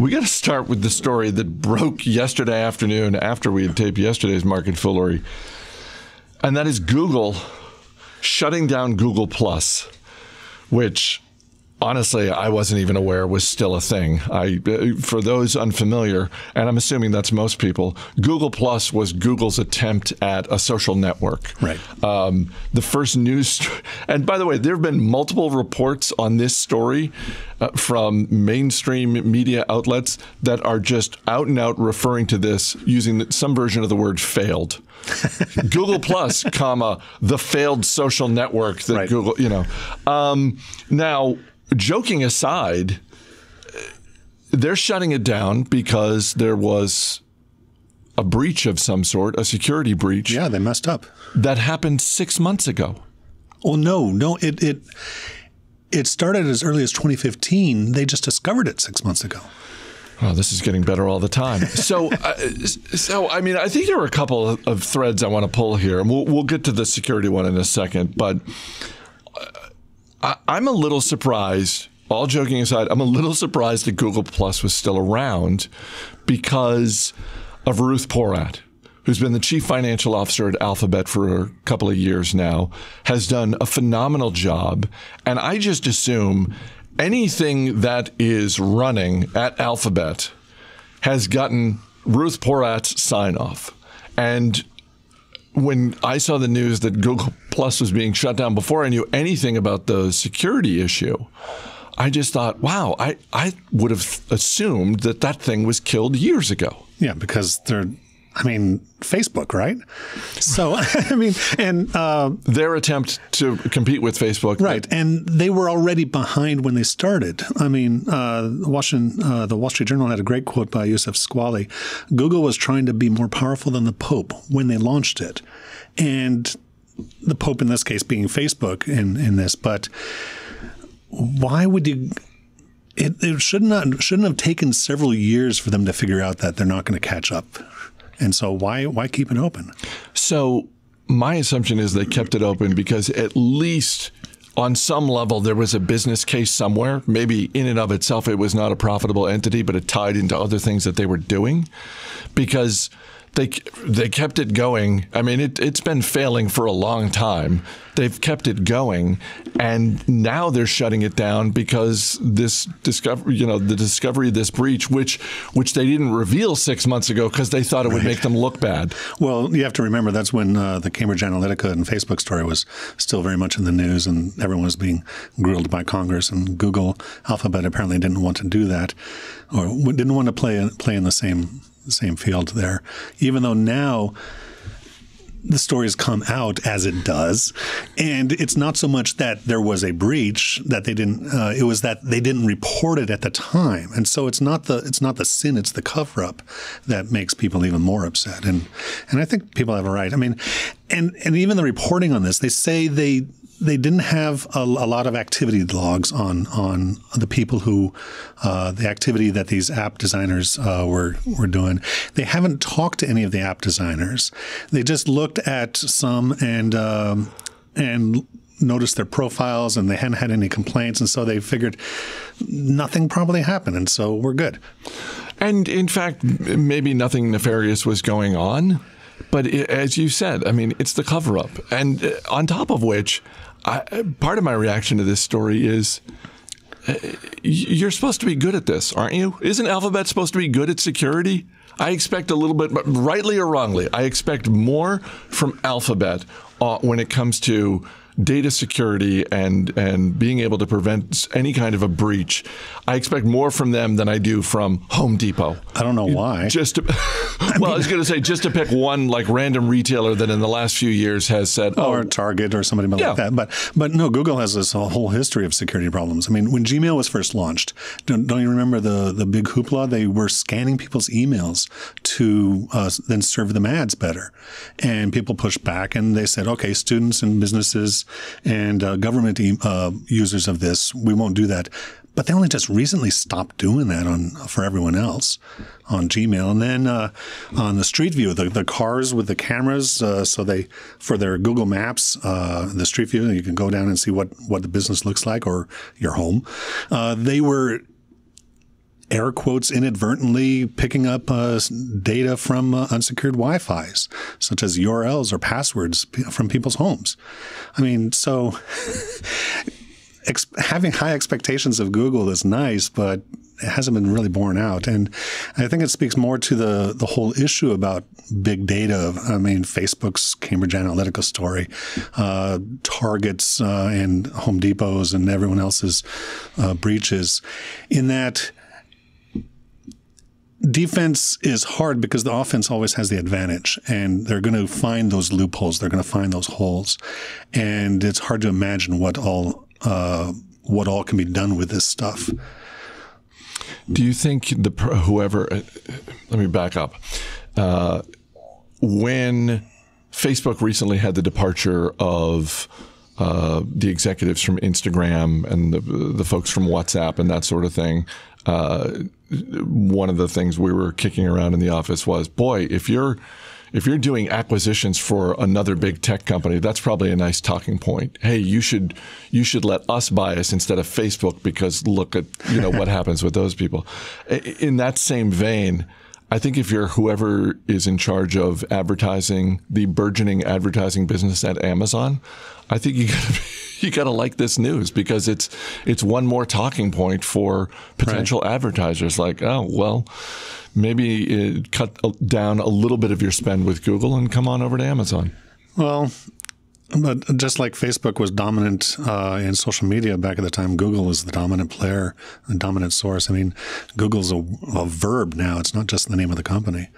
We got to start with the story that broke yesterday afternoon after we had taped yesterday's Market Foolery. And that is Google shutting down Google Plus, which honestly I wasn't even aware was still a thing. For those unfamiliar, and I'm assuming that's most people, Google Plus was Google's attempt at a social network. Right. The first news, and by the way, there have been multiple reports on this story from mainstream media outlets that are just out and out referring to this using some version of the word failed. Google Plus, comma, the failed social network that right. Google, now, joking aside, they're shutting it down because there was a breach of some sort, a security breach. Yeah, they messed up. That happened 6 months ago. Well, no, it started as early as 2015. They just discovered it 6 months ago. Oh, this is getting better all the time. So, I mean, I think there are a couple of threads I want to pull here, and we'll get to the security one in a second. But I'm a little surprised, all joking aside, I'm a little surprised that Google Plus was still around because of Ruth Porat, who's been the chief financial officer at Alphabet for a couple of years now, has done a phenomenal job. And I just assume anything that is running at Alphabet has gotten Ruth Porat's sign off. And when I saw the news that Google Plus was being shut down, before I knew anything about the security issue, I just thought, wow, I would have assumed that thing was killed years ago. Yeah, because Facebook, right? So, and their attempt to compete with Facebook. Right. And they were already behind when they started. The Wall Street Journal had a great quote by Youssef Squali. Google was trying to be more powerful than the Pope when they launched it. And the Pope in this case being Facebook in this. But why would you... It shouldn't have taken several years for them to figure out that they're not going to catch up. And so why keep it open? So my assumption is they kept it open because at least on some level there was a business case somewhere. Maybe in and of itself it was not a profitable entity, but it tied into other things that they were doing because they kept it going. I mean, it's been failing for a long time. They've kept it going, and now they're shutting it down because this discovery, the discovery of this breach, which they didn't reveal 6 months ago because they thought it would make them look bad. Well, you have to remember that's when the Cambridge Analytica and Facebook story was still very much in the news, and everyone was being grilled by Congress. And Google, Alphabet apparently didn't want to do that, or didn't want to play in the same field there, even though now the story has come out as it does, and it's not so much that there was a breach that they didn't. It was that they didn't report it at the time, and so it's not the sin, it's the cover-up that makes people even more upset. And I think people have a right. I mean, and even the reporting on this, they say they didn't have a lot of activity logs on the people who the activity that these app designers were doing. They haven't talked to any of the app designers. They just looked at some and noticed their profiles, and they hadn't had any complaints, and so they figured nothing probably happened, and so we're good. And in fact, maybe nothing nefarious was going on. But as you said, I mean, it's the cover-up. And on top of which, part of my reaction to this story is you're supposed to be good at this, aren't you? Isn't Alphabet supposed to be good at security? I expect a little bit, rightly or wrongly, I expect more from Alphabet when it comes to data security and being able to prevent any kind of a breach. I expect more from them than I do from Home Depot. I don't know why. I was going to say just to pick one like random retailer that in the last few years has said, or Target or somebody like that. But no, Google has this whole history of security problems. I mean, when Gmail was first launched, don't you remember the big hoopla? They were scanning people's emails to then serve them ads better, and people pushed back and they said, okay, students and businesses and government users of this, we won't do that. But they only just recently stopped doing that for everyone else on Gmail. And then on the Street View, the cars with the cameras, so for their Google Maps, the Street View, you can go down and see what the business looks like or your home. They were air quotes, inadvertently picking up data from unsecured Wi-Fi's, such as URLs or passwords from people's homes. I mean, so having high expectations of Google is nice, but it hasn't been really borne out. And I think it speaks more to the whole issue about big data. I mean, Facebook's Cambridge Analytica story, Target's and Home Depot's and everyone else's breaches, in that defense is hard because the offense always has the advantage, and they're going to find those loopholes. They're going to find those holes, and it's hard to imagine what all can be done with this stuff. Do you think whoever? Let me back up. When Facebook recently had the departure of the executives from Instagram and the folks from WhatsApp and that sort of thing, one of the things we were kicking around in the office was, boy, if you're doing acquisitions for another big tech company, that's probably a nice talking point. Hey, you should let us buy us instead of Facebook, because look at what happens with those people. In that same vein, I think if you're whoever is in charge of advertising, the burgeoning advertising business at Amazon, I think you gotta like this news, because it's one more talking point for potential advertisers. Like, oh well, maybe cut down a little bit of your spend with Google and come on over to Amazon. Well, but just like Facebook was dominant in social media back at the time, Google is the dominant player, the dominant source. I mean, Google's a verb now. It's not just the name of the company.